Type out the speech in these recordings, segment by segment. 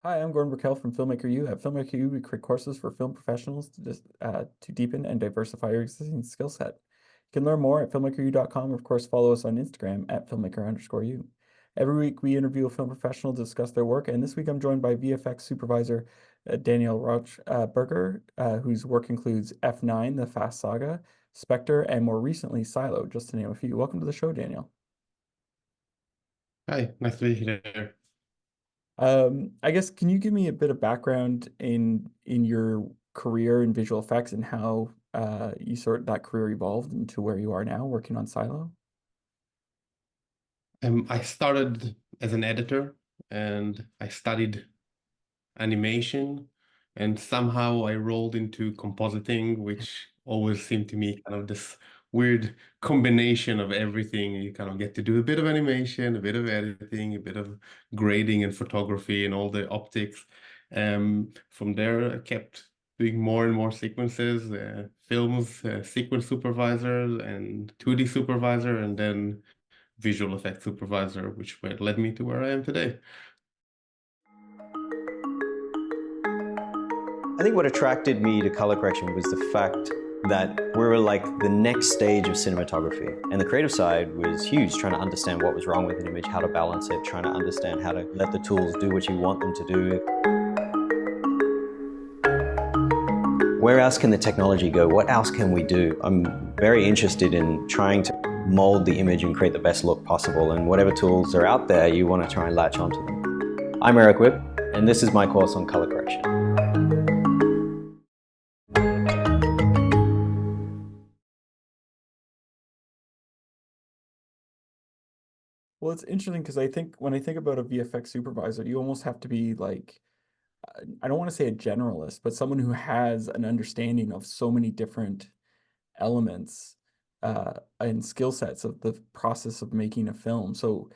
Hi, I'm Gordon Burkell from Filmmaker U. At Filmmaker U, we create courses for film professionals to deepen and diversify your existing skill set. You can learn more at filmmakeru.com, or of course, follow us on Instagram at filmmaker_u. Every week, we interview a film professional to discuss their work, and this week I'm joined by VFX Supervisor Daniel Rauchwerger, whose work includes F9, the Fast Saga, Spectre, and more recently, Silo, just to name a few. Welcome to the show, Daniel. Hi, nice to be here. I guess can you give me a bit of background in your career in visual effects and how you sort that career evolved into where you are now working on Silo? I started as an editor and I studied animation, and somehow I rolled into compositing, which always seemed to me kind of this weird combination of everything. You kind of get to do a bit of animation, a bit of editing, a bit of grading and photography and all the optics. From there, I kept doing more and more sequences, films, sequence supervisor and 2D supervisor, and then Visual Effects Supervisor, which led me to where I am today. I think what attracted me to color correction was the fact that we were like the next stage of cinematography. And the creative side was huge, trying to understand what was wrong with an image, how to balance it, trying to understand how to let the tools do what you want them to do. Where else can the technology go? What else can we do? I'm very interested in trying to mold the image and create the best look possible. And whatever tools are out there, you want to try and latch onto them. I'm Eric Whipp, and this is my course on color correction. Well, it's interesting because I think when I think about a VFX supervisor, you almost have to be like, I don't want to say a generalist, but someone who has an understanding of so many different elements and skill sets of the process of making a film. So,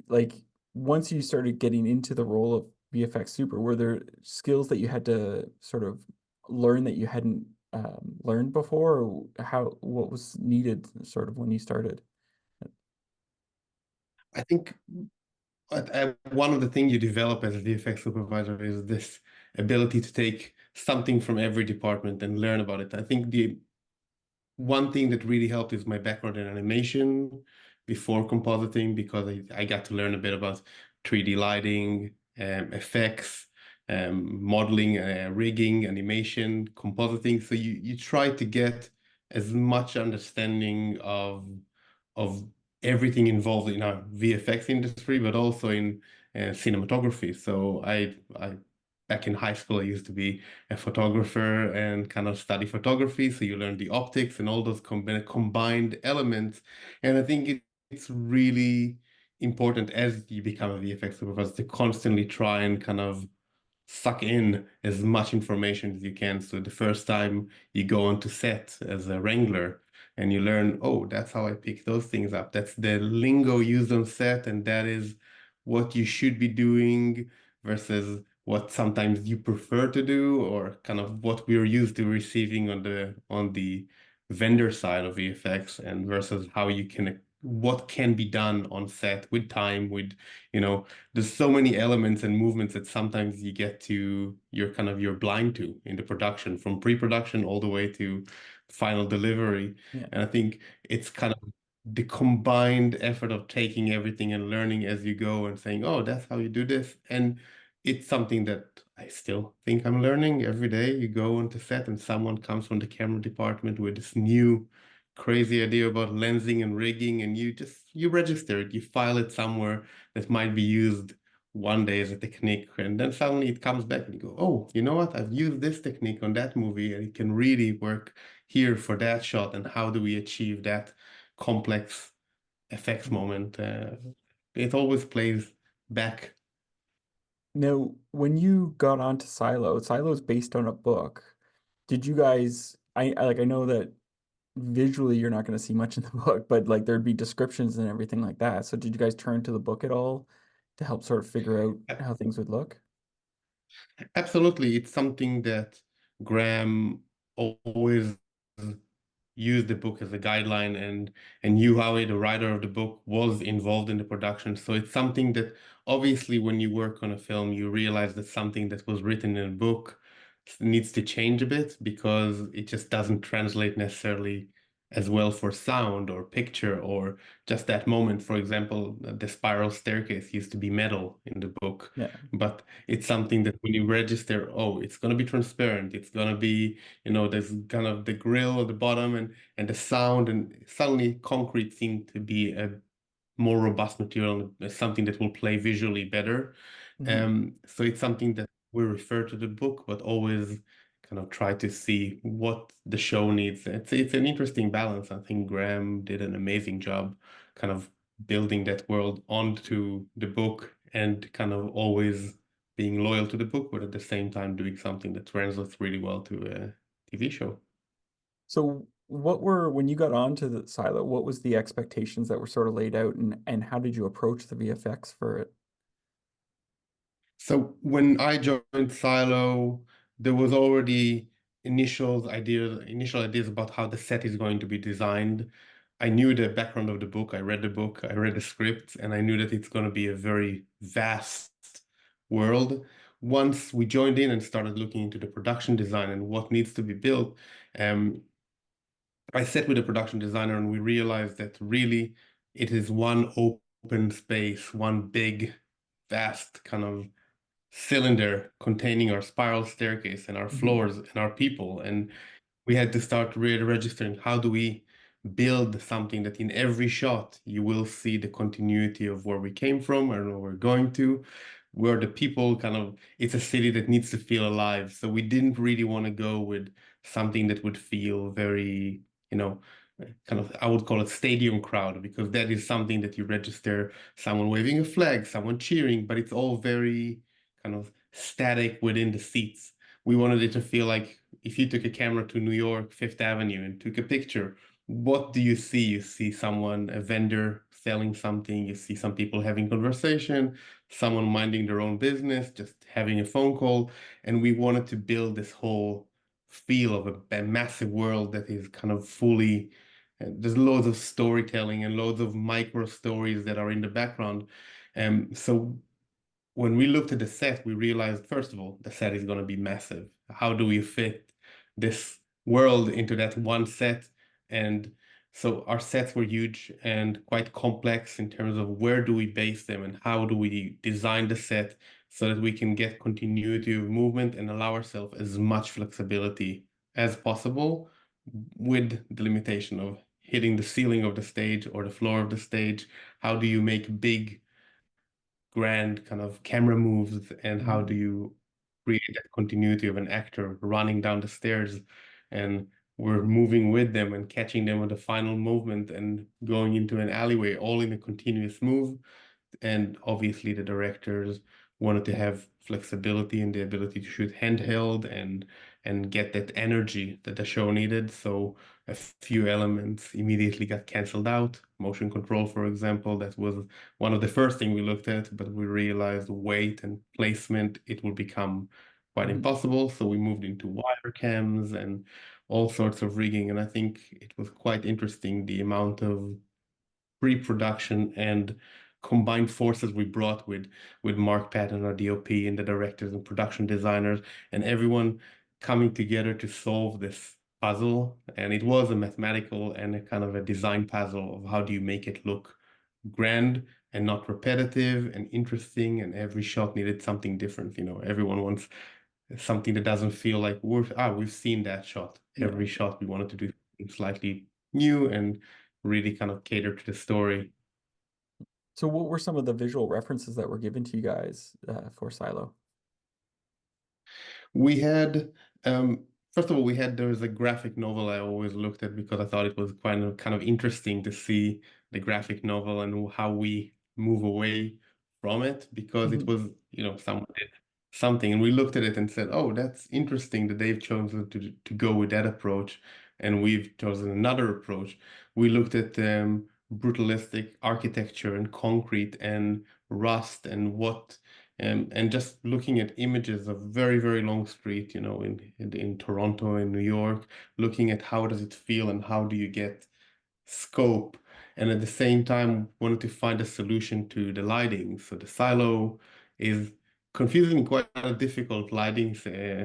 like, once you started getting into the role of VFX super, were there skills that you had to sort of learn that you hadn't learned before, or what was needed sort of when you started? I think one of the things you develop as a VFX supervisor is this ability to take something from every department and learn about it. I think the one thing that really helped is my background in animation before compositing, because I got to learn a bit about 3D lighting, effects, modeling, rigging, animation, compositing. So you try to get as much understanding of everything involved in our VFX industry, but also in cinematography. So I back in high school, I used to be a photographer and kind of study photography. So you learn the optics and all those combined elements. And I think it's really important as you become a VFX supervisor to constantly try and kind of suck in as much information as you can. So the first time you go onto set as a wrangler and you learn, oh, that's how I pick those things up. That's the lingo used on set, and that is what you should be doing versus what sometimes you prefer to do, or kind of what we're used to receiving on the vendor side of VFX, and versus how you can what can be done on set with time, with there's so many elements and movements that sometimes you're blind to in the production, from pre-production all the way to final delivery. Yeah. And I think it's kind of the combined effort of taking everything and learning as you go and saying, oh, that's how you do this. And it's something that I still think I'm learning every day. You go onto set and someone comes from the camera department with this new crazy idea about lensing and rigging, and you register it, you file it somewhere that might be used one day as a technique, and then suddenly it comes back and you go, oh, you know what? I've used this technique on that movie and it can really work here for that shot. And how do we achieve that complex effects moment? It always plays back. Now, when you got onto Silo, Silo is based on a book. Did you guys, I know that visually you're not going to see much in the book, but like there'd be descriptions and everything like that. So did you guys turn to the book at all to help sort of figure out how things would look? Absolutely, it's something that Graham always used the book as a guideline, and Yu Howie, the writer of the book, was involved in the production. So it's something that obviously when you work on a film, you realize that something that was written in a book needs to change a bit because it just doesn't translate necessarily as well for sound or picture or just that moment. For example, the spiral staircase used to be metal in the book, Yeah. but it's something that when you register, oh, it's going to be transparent. It's going to be, there's kind of the grill at the bottom and the sound, and suddenly concrete seemed to be a more robust material, something that will play visually better. Mhm. So it's something that we refer to the book, but always kind of try to see what the show needs. It's an interesting balance. I think Graham did an amazing job kind of building that world onto the book and kind of always being loyal to the book, but at the same time doing something that translates really well to a TV show. So when you got onto the silo, what was the expectations that were sort of laid out, and how did you approach the VFX for it? So when I joined Silo, there was already initial ideas about how the set is going to be designed. I knew the background of the book. I read the book, I read the script, and I knew that it's going to be a very vast world. Once we joined in and started looking into the production design and what needs to be built, um, I sat with a production designer and we realized that really it is one open space, one big, vast kind of cylinder containing our spiral staircase and our Mhm. floors and our people. And we had to start really registering how do we build something that in every shot you will see the continuity of where we came from and where we're going to, where the people kind of, it's a city that needs to feel alive. So we didn't really want to go with something that would feel very, you know, kind of, I would call it stadium crowd, because that is something that you register someone waving a flag, someone cheering, but it's all very kind of static within the seats. We wanted it to feel like if you took a camera to New York, Fifth Avenue, and took a picture, what do you see? You see someone, a vendor selling something, you see some people having conversation, someone minding their own business, just having a phone call. And we wanted to build this whole feel of a massive world that is kind of fully, there's loads of storytelling and loads of micro stories that are in the background. So when we looked at the set, we realized, first of all, the set is going to be massive. How do we fit this world into that one set? And so our sets were huge and quite complex in terms of where do we base them and how do we design the set so that we can get continuity of movement and allow ourselves as much flexibility as possible with the limitation of hitting the ceiling of the stage or the floor of the stage. How do you make big grand kind of camera moves, and how do Mhm. you create that continuity of an actor running down the stairs and we're moving with them and catching them with the final movement and going into an alleyway all in a continuous move. And obviously the directors wanted to have flexibility and the ability to shoot handheld and get that energy that the show needed. So a few elements immediately got canceled out. Motion control, for example, that was one of the first thing we looked at, but we realized weight and placement, it will become quite Mhm. impossible. So we moved into wire cams and all sorts of rigging. And I think it was quite interesting the amount of pre-production and combined forces we brought with Mark Patton, our DOP, and the directors and production designers, and everyone coming together to solve this puzzle. And it was a mathematical and a kind of a design puzzle of how do you make it look grand and not repetitive and interesting, and every shot needed something different. Everyone wants something that doesn't feel like we've seen that shot. Yeah. Every shot we wanted to do something slightly new and really kind of cater to the story. So what were some of the visual references that were given to you guys for Silo? We had, first of all, there was a graphic novel I always looked at because I thought it was kind of interesting to see the graphic novel and how we move away from it, because it Mhm. was, someone did something and we looked at it and said, oh, that's interesting that they've chosen to go with that approach and we've chosen another approach. We looked at brutalistic architecture and concrete and rust and what And just looking at images of very, very long street, you know, in Toronto, in New York, looking at how does it feel and how do you get scope, and at the same time wanted to find a solution to the lighting. So the silo is confusing, quite a difficult lighting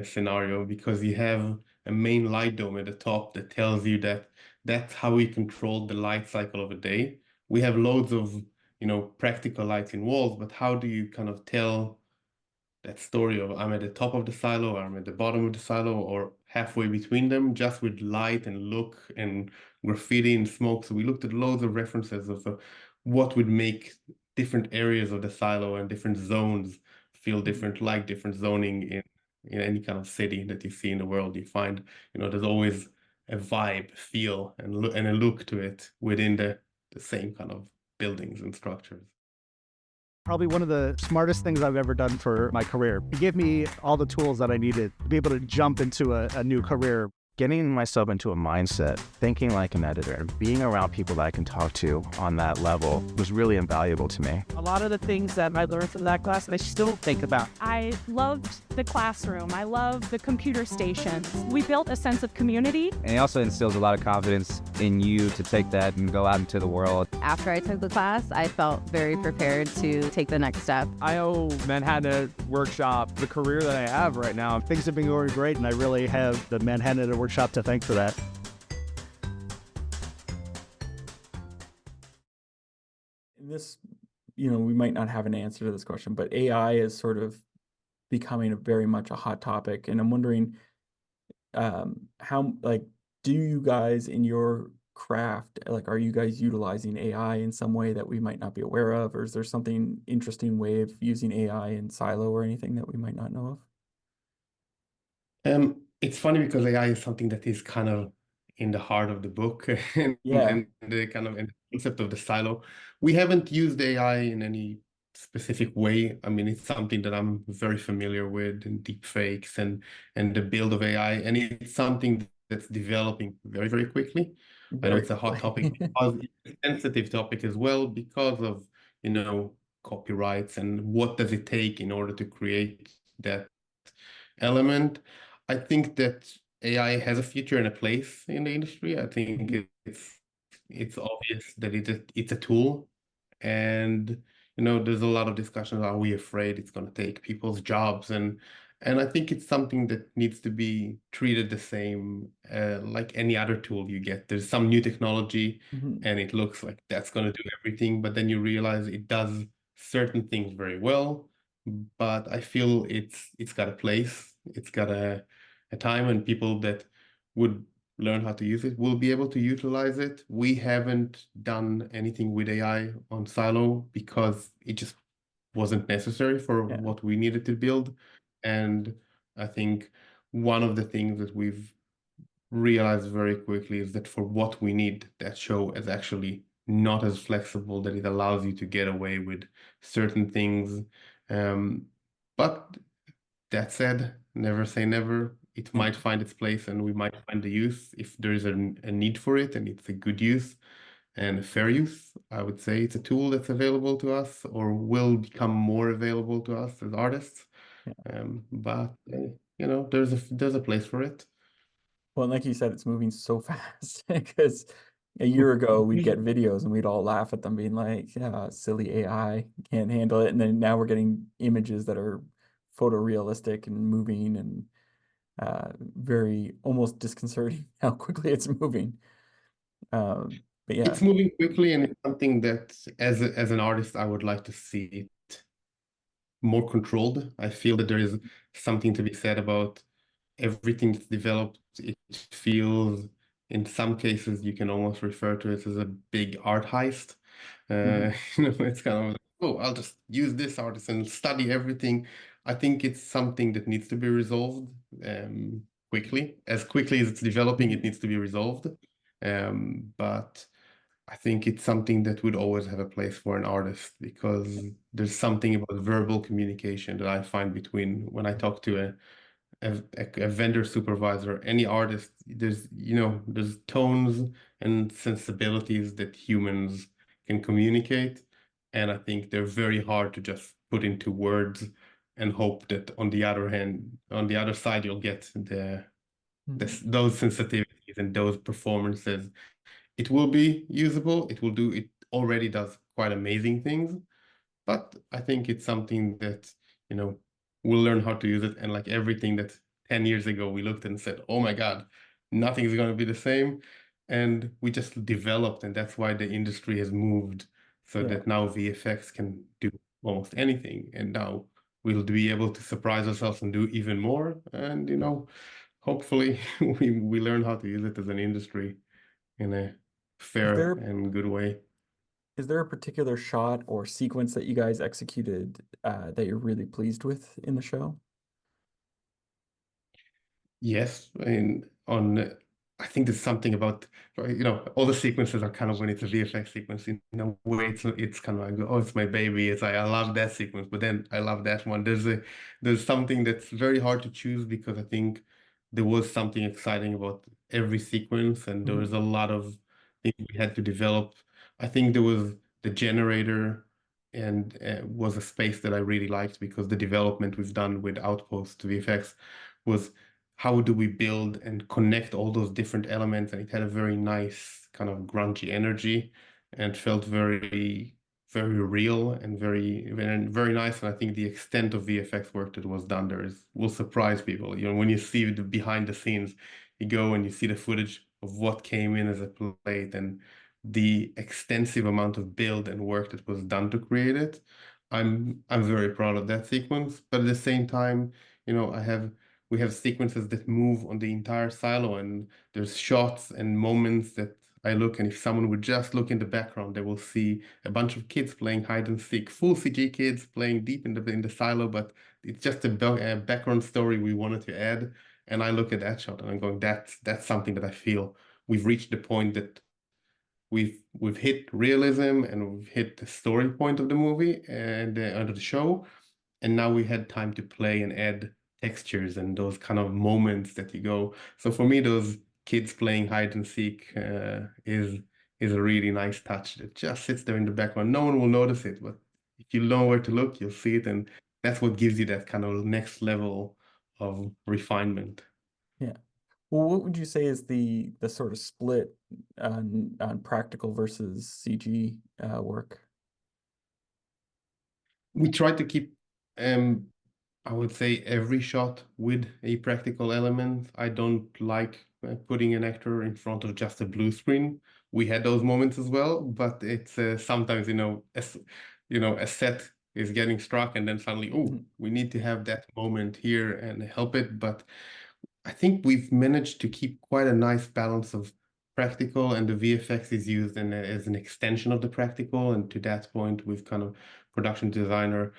scenario, because you have a main light dome at the top that tells you that that's how we control the light cycle of a day. We have loads of, you know, practical lights in walls, but how do you kind of tell that story of I'm at the top of the silo, or I'm at the bottom of the silo, or halfway between them, just with light and look and graffiti and smoke? So we looked at loads of references of what would make different areas of the silo and different zones feel different, like different zoning in any kind of city that you see in the world. You find, you know, there's always a vibe, feel, and a look to it within the same kind of buildings and structures. Probably one of the smartest things I've ever done for my career. He gave me all the tools that I needed to be able to jump into a new career. Getting myself into a mindset, thinking like an editor, and being around people that I can talk to on that level was really invaluable to me. A lot of the things that I learned from that class, I still think about. I loved the classroom. I loved the computer stations. We built a sense of community. And it also instills a lot of confidence in you to take that and go out into the world. After I took the class, I felt very prepared to take the next step. I owe Manhattan Workshop the career that I have right now. Things have been going great, and I really have the Manhattan Workshop to thank for that. In this, you know, we might not have an answer to this question, but AI is sort of becoming very much a hot topic, and I'm wondering how, like, do you guys in your craft, like, are you guys utilizing AI in some way that we might not be aware of, or is there something interesting way of using AI in Silo or anything that we might not know of? It's funny because AI is something that is kind of in the heart of the book and the kind of concept of the silo. We haven't used AI in any specific way. I mean, it's something that I'm very familiar with, in deepfakes and the build of AI, and it's something that's developing very, very quickly. I know it's a hot topic, because it's a sensitive topic as well, because of, you know, copyrights and what does it take in order to create that element. I think that AI has a future and a place in the industry. I think it's obvious that it's a tool, and, you know, there's a lot of discussions. Are we afraid it's going to take people's jobs? And I think it's something that needs to be treated the same like any other tool you get. There's some new technology, and it looks like that's going to do everything, but then you realize it does certain things very well. But I feel it's got a place. It's got a time, and people that would learn how to use it will be able to utilize it. We haven't done anything with AI on Silo because it just wasn't necessary for what we needed to build. And I think one of the things that we've realized very quickly is that for what we need, that show is actually not as flexible, that it allows you to get away with certain things. But that said, never say never. It might find its place, and we might find the use if there is a need for it, and it's a good use and a fair use. I would say it's a tool that's available to us, or will become more available to us as artists. But you know, there's a place for it. Well, like you said, it's moving so fast, because a year ago we'd get videos and we'd all laugh at them, being like, yeah, silly AI, can't handle it. And then now we're getting images that are photorealistic and moving, and very almost disconcerting how quickly it's moving. But yeah, it's moving quickly, and it's something that as an artist I would like to see it more controlled. I feel that there is something to be said about everything that's developed. It feels, in some cases, you can almost refer to it as a big art heist. You know, it's kind of like, oh, I'll just use this artist and study everything. I think it's something that needs to be resolved quickly. As quickly as it's developing, it needs to be resolved. But I think it's something that would always have a place for an artist, because there's something about verbal communication that I find between, when I talk to a vendor supervisor, any artist, there's, you know, there's tones and sensibilities that humans can communicate, and I think they're very hard to just put into words and hope that on the other side, you'll get those sensitivities and those performances. It will be usable. It already does quite amazing things, but I think it's something that, we'll learn how to use it. And like everything that 10 years ago we looked and said, oh my God, nothing is going to be the same. And we just developed, and that's why the industry has moved so that now VFX can do almost anything. And now we'll be able to surprise ourselves and do even more. And, hopefully we learn how to use it as an industry in a fair and good way. Is there a particular shot or sequence that you guys executed that you're really pleased with in the show? Yes, I think there's something about, all the sequences are kind of, when it's a VFX sequence, in a way it's kind of like, oh, it's my baby. It's like, I love that sequence, but then I love that one. There's something that's very hard to choose, because I think there was something exciting about every sequence, and there was a lot of things we had to develop. I think there was the generator, and was a space that I really liked, because the development we've done with Outpost VFX was, how do we build and connect all those different elements? And it had a very nice kind of grungy energy, and felt very, very real and very, very, very nice. And I think the extent of VFX work that was done there will surprise people. When you see the behind the scenes, you go and you see the footage of what came in as a plate, and the extensive amount of build and work that was done to create it. I'm very proud of that sequence. But at the same time, we have sequences that move on the entire silo, and there's shots and moments that I look, and if someone would just look in the background, they will see a bunch of kids playing hide and seek, full CG kids playing deep in the silo, but it's just a background story we wanted to add. And I look at that shot and I'm going, that's something that I feel we've reached the point that we've hit realism, and we've hit the story point of the movie and under the show, and now we had time to play and add textures and those kind of moments that you go. So for me, those kids playing hide and seek is a really nice touch that just sits there in the background. No one will notice it, but if you know where to look, you'll see it, and that's what gives you that kind of next level of refinement. Yeah. Well, what would you say is the sort of split on practical versus CG work? We try to keep, I would say, every shot with a practical element. I don't like putting an actor in front of just a blue screen. We had those moments as well, but it's sometimes, a set is getting struck, and then suddenly, oh, we need to have that moment here and help it. But I think we've managed to keep quite a nice balance of practical, and the VFX is used as an extension of the practical. And to that point, we've kind of production designer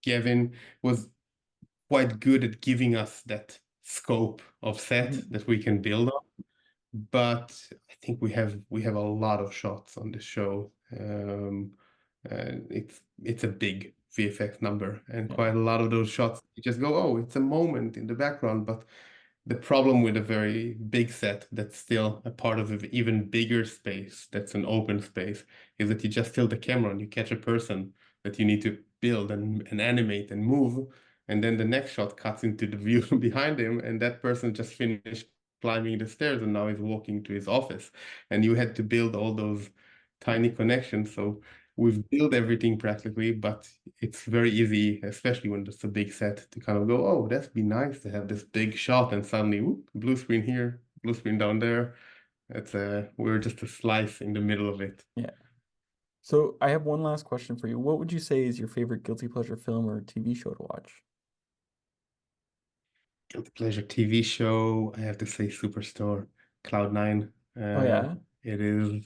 Gavin was quite good at giving us that scope of set that we can build on. But I think we have a lot of shots on the show. It's a big VFX number, and quite a lot of those shots you just go, oh, it's a moment in the background. But the problem with a very big set that's still a part of an even bigger space, that's an open space, is that you just tilt the camera and you catch a person that you need to build and animate and move, and then the next shot cuts into the view behind him, and that person just finished climbing the stairs and now is walking to his office, and you had to build all those tiny connections. So we've built everything practically, but it's very easy, especially when it's a big set, to kind of go, oh, that'd be nice to have this big shot, and suddenly, whoop, blue screen here, blue screen down there. We're just a slice in the middle of it. Yeah. So I have one last question for you. What would you say is your favorite guilty pleasure film or TV show to watch? Guilty pleasure TV show, I have to say Superstore, Cloud9. Oh yeah. It is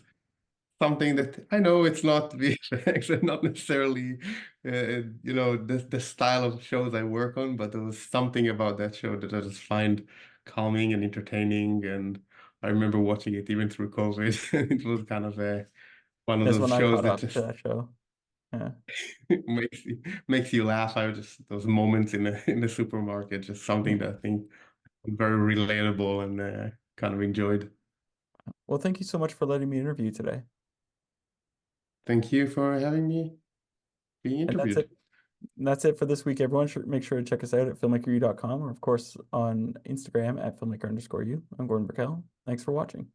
something that I know it's not VFX and not necessarily, the style of shows I work on, but there was something about that show that I just find calming and entertaining. And I remember watching it even through COVID. It was kind of one of That's those when I shows caught that up to just that show. Yeah. makes you laugh. I just those moments in the supermarket, just something that I think very relatable and kind of enjoyed. Well, thank you so much for letting me interview today. Thank you for having me. being And interviewed. That's it for this week, everyone. Make sure to check us out at filmmakeru.com or, of course, on Instagram at filmmaker_u. I'm Gordon Burkell. Thanks for watching.